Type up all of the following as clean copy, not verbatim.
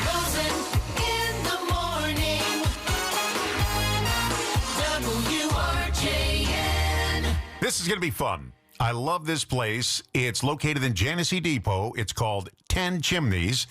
Rosen in the morning. WRJN. This is going to be fun. I love this place. It's located in Genesee Depot. It's called Ten Chimneys.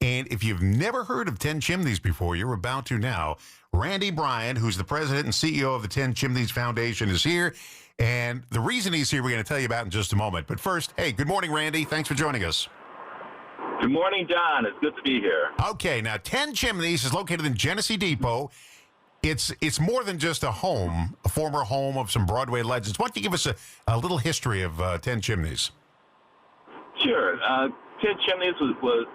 And if you've never heard of Ten Chimneys before, you're about to now. Randy Bryant, who's the president and CEO of the Ten Chimneys Foundation, is here. And the reason he's here, we're going to tell you about in just a moment. But first, hey, good morning, Randy. Thanks for joining us. Good morning, John. It's good to be here. Okay, now Ten Chimneys is located in Genesee Depot. It's more than just a home, a former home of some Broadway legends. Why don't you give us a little history of Ten Chimneys? Sure. Ten Chimneys was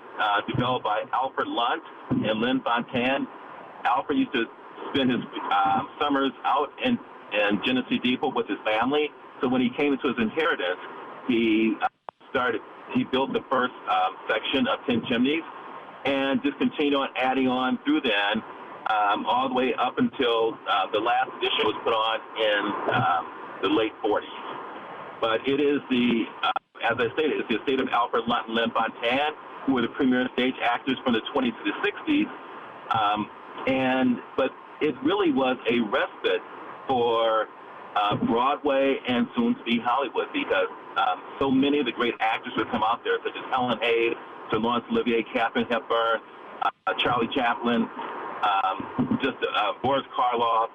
developed by Alfred Lunt and Lynn Fontanne. Alfred used to spend his summers out in Genesee Depot with his family. So when he came into his inheritance, he built the first section of Ten Chimneys and just continued on adding on through then, all the way up until the last edition was put on in the late 40s. But it is as I stated, it's the estate of Alfred Lunt and Lynn Fontanne, who were the premier stage actors from the 20s to the 60s. But it really was a respite for Broadway and soon to be Hollywood, because so many of the great actors would come out there, such as Helen Hayes, Sir Laurence Olivier, Katharine Hepburn, Charlie Chaplin, Boris Karloff,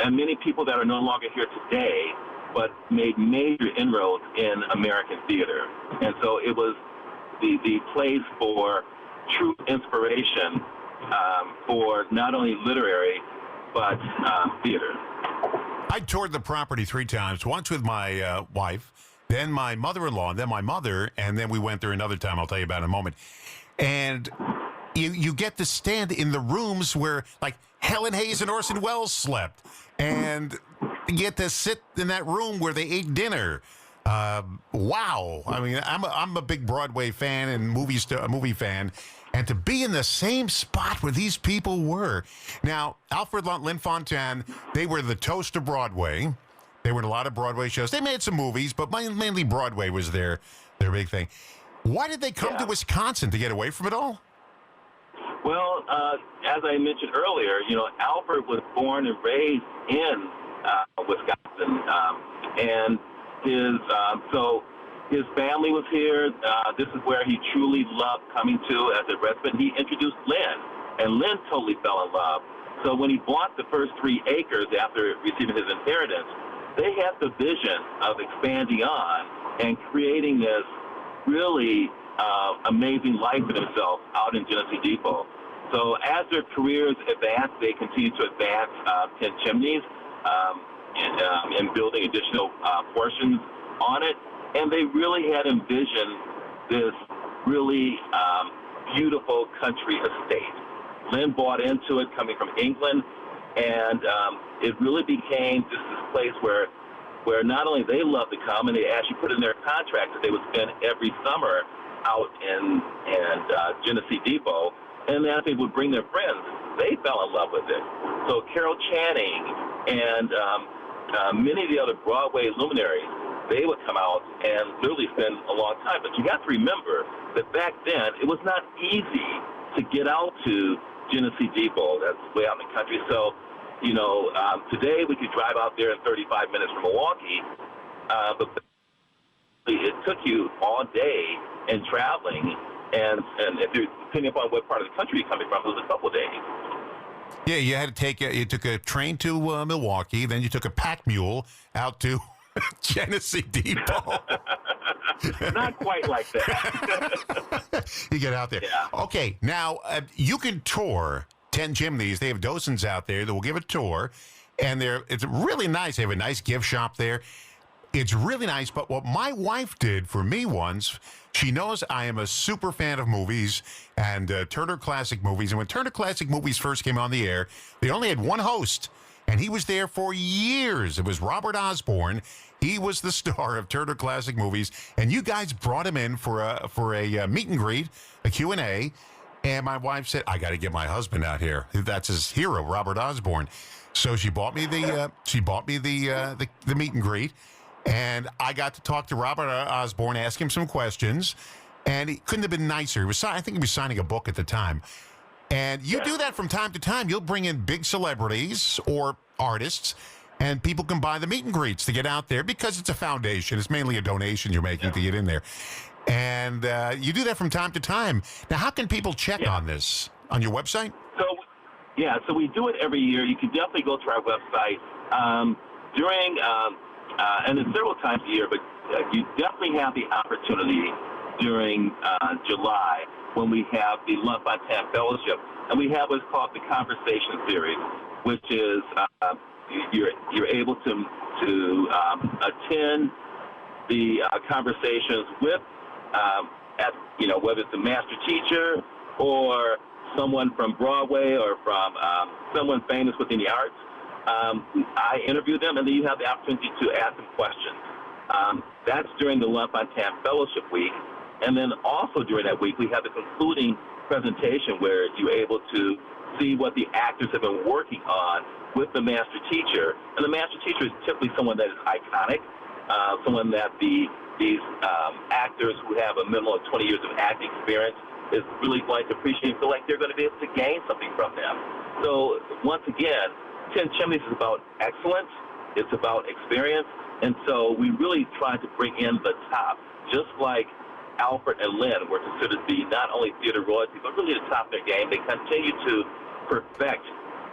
and many people that are no longer here today, but made major inroads in American theater. And so it was the place for true inspiration for not only literary, but theater. I toured the property 3 times, once with my wife, then my mother-in-law, and then my mother, and then we went there another time I'll tell you about in a moment. And you get to stand in the rooms where, like, Helen Hayes and Orson Welles slept, and you get to sit in that room where they ate dinner. Wow. I mean, I'm a big Broadway fan and movie fan, and to be in the same spot where these people were. Now, Alfred Lunt, Lynn Fontanne, they were the toast of Broadway. They were in a lot of Broadway shows. They made some movies, but mainly Broadway was their big thing. Why did they come to Wisconsin, to get away from it all? Well, as I mentioned earlier, Alfred was born and raised in Wisconsin, and his family was here. This is where he truly loved coming to as a resident. He introduced Lynn, and Lynn totally fell in love. So when he bought the first 3 acres after receiving his inheritance, they had the vision of expanding on and creating this really amazing life for themselves out in Genesee Depot. So as their careers advanced, they continued to advance Ten Chimneys and building additional portions on it. And they really had envisioned this really beautiful country estate. Lynn bought into it coming from England, and it really became just this place where not only they loved to come, and they actually put in their contract that they would spend every summer out in Genesee Depot, and as they would bring their friends, they fell in love with it. So Carol Channing and many of the other Broadway luminaries, they would come out and literally spend a long time. But you got to remember that back then, it was not easy to get out to Genesee Depot. That's way out in the country. So, today we could drive out there in 35 minutes from Milwaukee, but it took you all day in traveling, and if you're depending upon what part of the country you're coming from, it was a couple of days. Yeah, you had to you took a train to Milwaukee, then you took a pack mule out to Genesee Depot. Not quite like that. You get out there. Yeah. Okay, now you can tour Ten Chimneys. They have docents out there that will give a tour, and it's really nice. They have a nice gift shop there. It's really nice, but what my wife did for me once, she knows I am a super fan of movies and Turner Classic Movies, and when Turner Classic Movies first came on the air, they only had one host, and he was there for years. It was Robert Osborne. He was the star of Turner Classic Movies, and you guys brought him in for a meet and greet, a Q&A, and my wife said, I got to get my husband out here. That's his hero, Robert Osborne. So she bought me the meet and greet, and I got to talk to Robert Osborne, ask him some questions, and he couldn't have been nicer. I think he was signing a book at the time. And you do that from time to time. You'll bring in big celebrities or artists, and people can buy the meet and greets to get out there because it's a foundation. It's mainly a donation you're making to get in there. And you do that from time to time. Now, how can people check on this? On your website? So we do it every year. You can definitely go to our website during, and it's several times a year, but you definitely have the opportunity during July when we have the Lunt Fontanne Fellowship, and we have what's called the Conversation Series, which is you're able to attend the conversations with, whether it's a master teacher or someone from Broadway or from someone famous within the arts. I interview them, and then you have the opportunity to ask them questions. That's during the Lunt Fontanne Fellowship Week. And then also during that week, we have the concluding presentation where you're able to see what the actors have been working on with the master teacher. And the master teacher is typically someone that is iconic, someone that these actors who have a minimum of 20 years of acting experience is really going to appreciate and feel like they're going to be able to gain something from them. So once again, Ten Chimneys is about excellence. It's about experience. And so we really try to bring in the top, just like Alfred and Lynn were considered to be not only theater royalty, but really the top of their game. They continue to perfect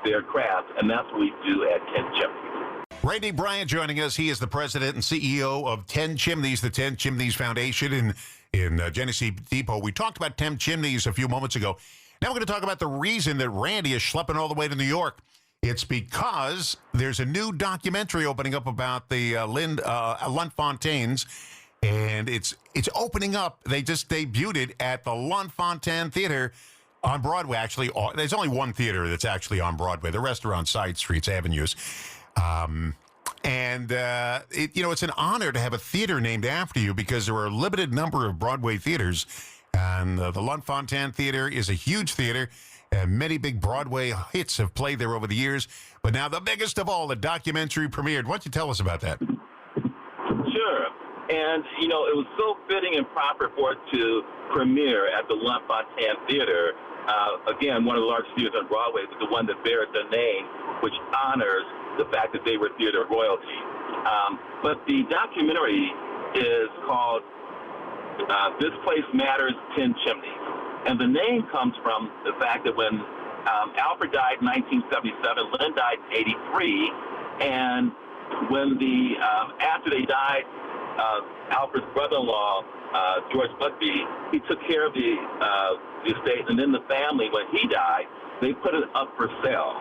their craft, and that's what we do at Ten Chimneys. Randy Bryant joining us. He is the president and CEO of Ten Chimneys, the Ten Chimneys Foundation in Genesee Depot. We talked about Ten Chimneys a few moments ago. Now we're going to talk about the reason that Randy is schlepping all the way to New York. It's because there's a new documentary opening up about the Lunt Fontaines, and it's opening up. They just debuted it at the Lunt Fontanne Theater on Broadway. Actually, there's only one theater that's actually on Broadway. The rest are on side streets, avenues. It's an honor to have a theater named after you because there are a limited number of Broadway theaters. And the Lunt Fontanne Theater is a huge theater. And many big Broadway hits have played there over the years. But now the biggest of all, the documentary premiered. Why don't you tell us about that? Sure. And, it was so fitting and proper for it to premiere at the Lunt Fontanne Theater. Again, one of the largest theaters on Broadway, but the one that bears their name, which honors the fact that they were theater royalty. But the documentary is called This Place Matters, Ten Chimneys. And the name comes from the fact that when Alfred died in 1977, Lynn died in 83, and when after they died, Alfred's brother-in-law, George Buckby, he took care of the estate, and then the family, when he died, they put it up for sale.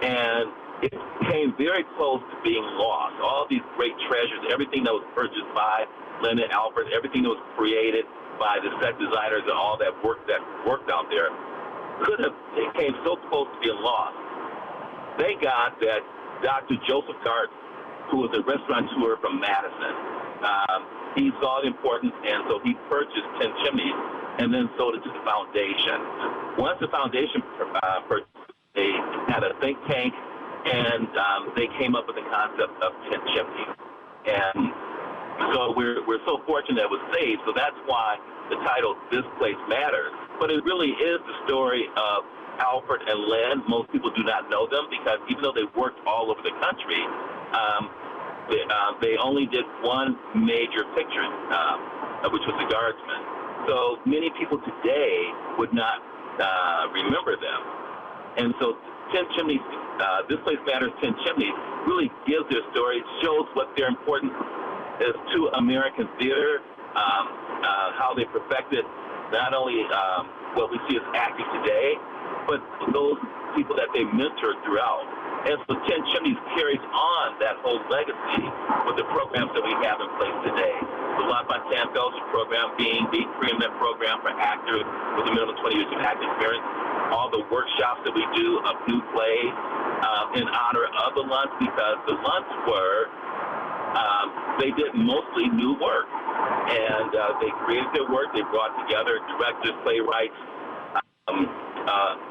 And it came very close to being lost. All these great treasures, everything that was purchased by Lynn and Alfred, everything that was created by the set designers and all that worked out there, it came so close to being lost. Thank God that Dr. Joseph Gart, who was a restaurateur from Madison, he saw the importance, and so he purchased Ten Chimneys and then sold it to the foundation. Once the foundation purchased, they had a think tank, and they came up with the concept of Ten Chimneys. And so we're so fortunate that it was saved. So that's why the title, This Place Matters. But it really is the story of Alfred and Lynn. Most people do not know them because even though they worked all over the country, they only did one major picture, which was The Guardsman. So many people today would not remember them. And so Ten Chimneys, This Place Matters, Ten Chimneys really gives their story. It shows what their importance is to American theater, how they perfected not only what we see as acting today, but those people that they mentored throughout. And so Ten Chimneys carries on that whole legacy with the programs that we have in place today. The Lunt Fontanne Fellowship Program being the preeminent program for actors with a minimum of 20 years of acting experience. All the workshops that we do of new plays in honor of the Lunts, because the Lunts they did mostly new work. And they created their work. They brought together directors, playwrights,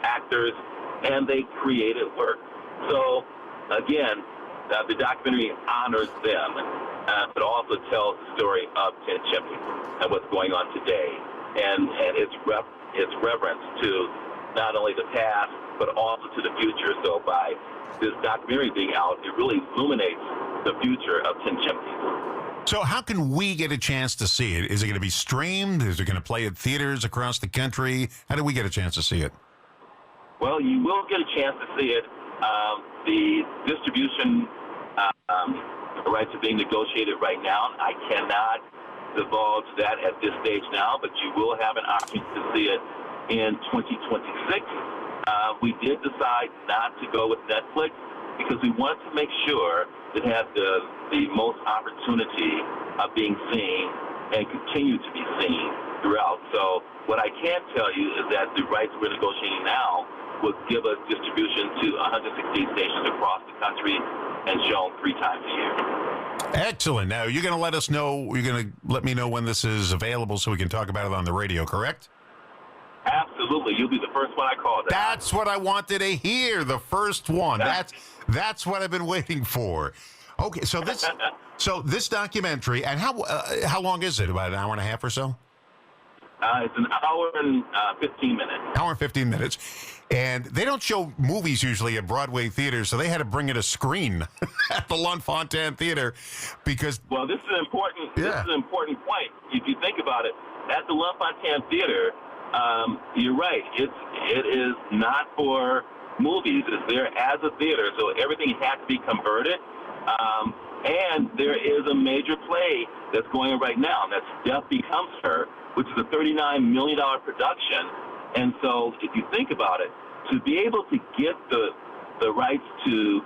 actors, and they created work. So, again, the documentary honors them, but also tells the story of Ten Chimneys and what's going on today. and its reverence to not only the past but also to the future. So by this documentary being out, it really illuminates the future of Ten Chimneys. So how can we get a chance to see it? Is it going to be streamed? Is it going to play at theaters across the country? How do we get a chance to see it? Well, you will get a chance to see it. The distribution rights are being negotiated right now. I cannot divulge that at this stage now, but you will have an opportunity to see it in 2026. We did decide not to go with Netflix because we wanted to make sure it had the most opportunity of being seen and continue to be seen throughout. So what I can tell you is that the rights we're negotiating now will give us distribution to 116 stations across the country and shown 3 times a year. Excellent. Now, you're going to let us know, you're going to let me know when this is available so we can talk about it on the radio, correct? Absolutely. You'll be the first one I call. That's what I wanted to hear, the first one. That's what I've been waiting for. Okay, so this documentary, and how long is it? About an hour and a half or so? It's an hour and 15 minutes. Hour and 15 minutes. And they don't show movies usually at Broadway theaters, so they had to bring in a screen at the Lunt Fontanne Theater because... Well, this is an important point. If you think about it, at the Lunt Fontanne Theater, you're right. It is not for movies. It's there as a theater, so everything had to be converted. And there is a major play that's going on right now, and that's Death Becomes Her, which is a $39 million production. And so if you think about it, to be able to get the rights to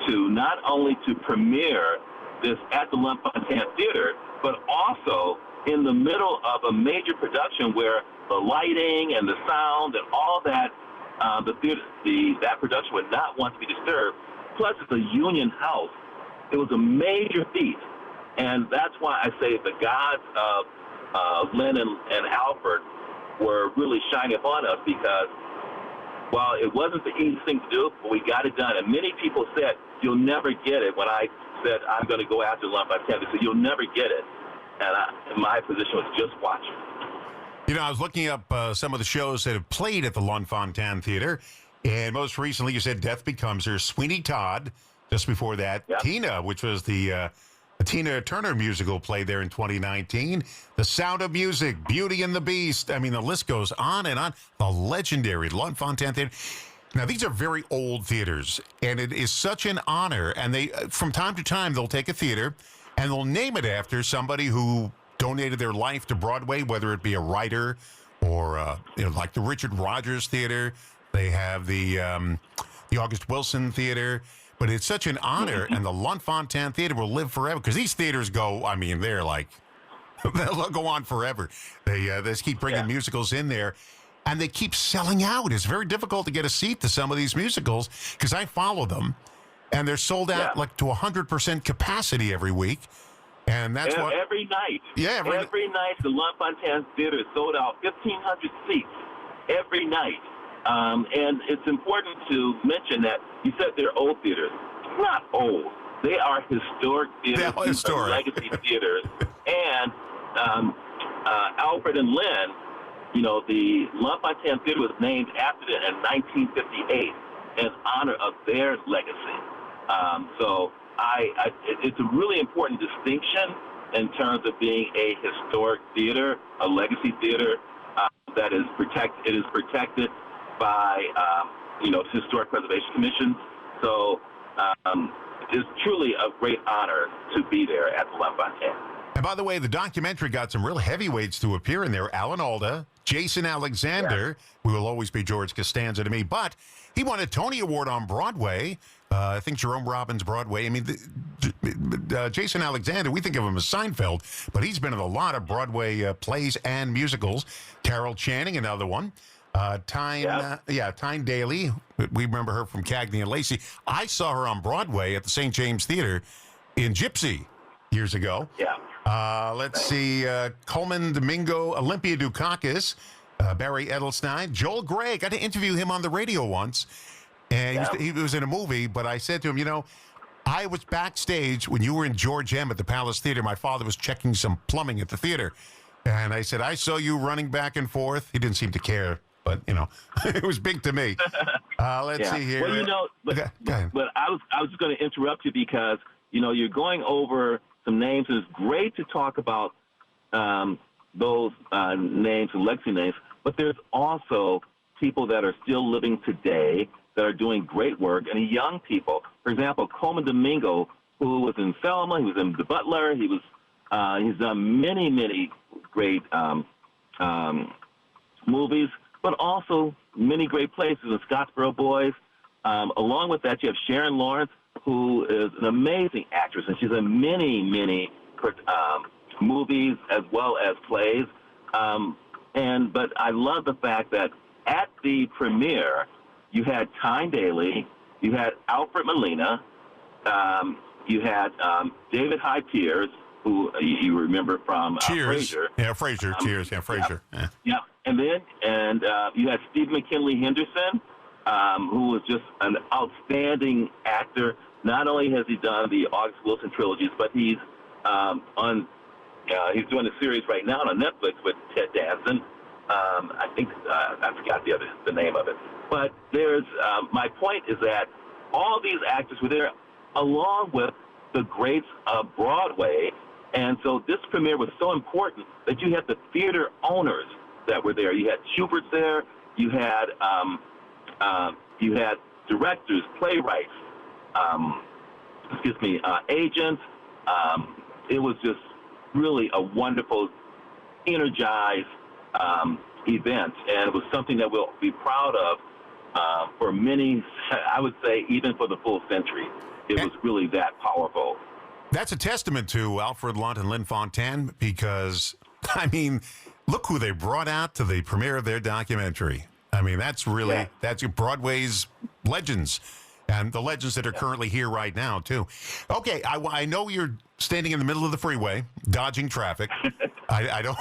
not only to premiere this at the Lunt Fontanne Theater, but also in the middle of a major production where the lighting and the sound and all that, that production would not want to be disturbed. Plus, it's a union house. It was a major feat, and that's why I say the gods of Lynn and Alfred were really shining upon us because while it wasn't the easiest thing to do, but we got it done. And many people said, you'll never get it. When I said, I'm going to go after Lunt Fontanne, they said, you'll never get it. And my position was just watch it. You know, I was looking up some of the shows that have played at the Lunt Fontanne Theater, and most recently you said Death Becomes Her, Sweeney Todd, just before that, yep. Tina, which was the Tina Turner musical played there in 2019. The Sound of Music, Beauty and the Beast. I mean, the list goes on and on. The legendary Lunt Fontanne Theater. Now, these are very old theaters, and it is such an honor. And they, from time to time, they'll take a theater, and they'll name it after somebody who donated their life to Broadway, whether it be a writer or, like the Richard Rodgers Theater. They have the August Wilson Theater. But it's such an honor, and the Lunt Fontanne Theater will live forever because these theaters go, I mean, they're like, they'll go on forever. They just keep bringing musicals in there, and they keep selling out. It's very difficult to get a seat to some of these musicals because I follow them, and they're sold out like to 100% capacity every week. And that's what every night. Yeah, every night the Lunt Fontanne Theater is sold out, 1,500 seats every night. And it's important to mention that you said they're old theaters. It's not old. They are historic theaters. They're historic. Legacy theaters. And Alfred and Lynn, the Lunt Fontanne Theater was named after them in 1958 in honor of their legacy. So it's a really important distinction in terms of being a historic theater, a legacy theater that is protected. It is protected by historic preservation commissions. So it's truly a great honor to be there at the Lunt Fontanne. And by the way, the documentary got some real heavyweights to appear in there. Alan Alda, Jason Alexander, who will always be George Costanza to me, but he won a Tony Award on Broadway. I think Jerome Robbins Broadway. I mean, Jason Alexander, we think of him as Seinfeld, but he's been in a lot of Broadway plays and musicals. Carol Channing, another one. Tyne Daly. We remember her from Cagney and Lacey. I saw her on Broadway at the St. James Theater in Gypsy years ago. Yeah. Let's see. Coleman Domingo, Olympia Dukakis, Barry Edelstein, Joel Gray. Got to interview him on the radio once. And he was in a movie, but I said to him, I was backstage when you were in George M. at the Palace Theater. My father was checking some plumbing at the theater. And I said, I saw you running back and forth. He didn't seem to care, but, it was big to me. Let's see here. Well, Go ahead. but I was just going to interrupt you because, you're going over some names. It's great to talk about those names and legacy names, but there's also people that are still living today that are doing great work, and young people. For example, Coleman Domingo, who was in Selma, he was in The Butler, he's done many, many great movies, but also many great places in Scottsboro Boys. Along with that, you have Sharon Lawrence, who is an amazing actress, and she's in many, many movies as well as plays. But I love the fact that at the premiere, you had Tyne Daly, you had Alfred Molina, you had David Hyde Pierce, who you remember from Cheers. Frasier. Yeah, Frasier. Cheers. Yeah, Frasier. Yeah. And then you had Steve McKinley Henderson, who was just an outstanding actor. Not only has he done the August Wilson trilogies, but he's he's doing a series right now on Netflix with Ted Danson. I think I forgot the name of it. But there's my point is that all these actors were there, along with the greats of Broadway. And so this premiere was so important that you had the theater owners that were there. You had Schubert there. You had directors, playwrights, agents. It was just really a wonderful, energized event, and it was something that we'll be proud of for many, I would say, even for the full century. It was really that powerful. That's a testament to Alfred, Lunt, and Lynn Fontanne because, look who they brought out to the premiere of their documentary. That's really, that's Broadway's legends and the legends that are currently here right now, too. Okay, I know you're standing in the middle of the freeway, dodging traffic. I don't.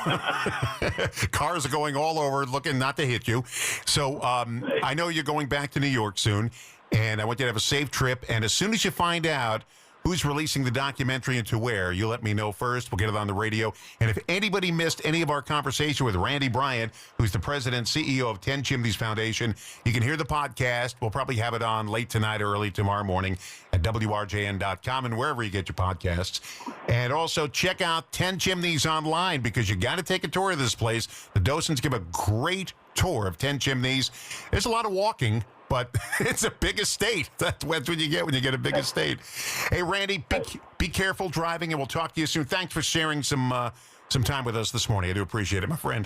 Cars are going all over, looking not to hit you. So I know you're going back to New York soon, and I want you to have a safe trip. And as soon as you find out who's releasing the documentary and to where, you let me know first. We'll get it on the radio. And if anybody missed any of our conversation with Randy Bryant, who's the president, CEO of Ten Chimneys Foundation, you can hear the podcast. We'll probably have it on late tonight or early tomorrow morning at WRJN.com and wherever you get your podcasts. And also check out Ten Chimneys online because you got to take a tour of this place. The Dosons give a great tour of Ten Chimneys. There's a lot of walking, but it's a big estate. That's what you get when you get a big estate. Hey, Randy, be careful driving, and we'll talk to you soon. Thanks for sharing some time with us this morning. I do appreciate it, my friend.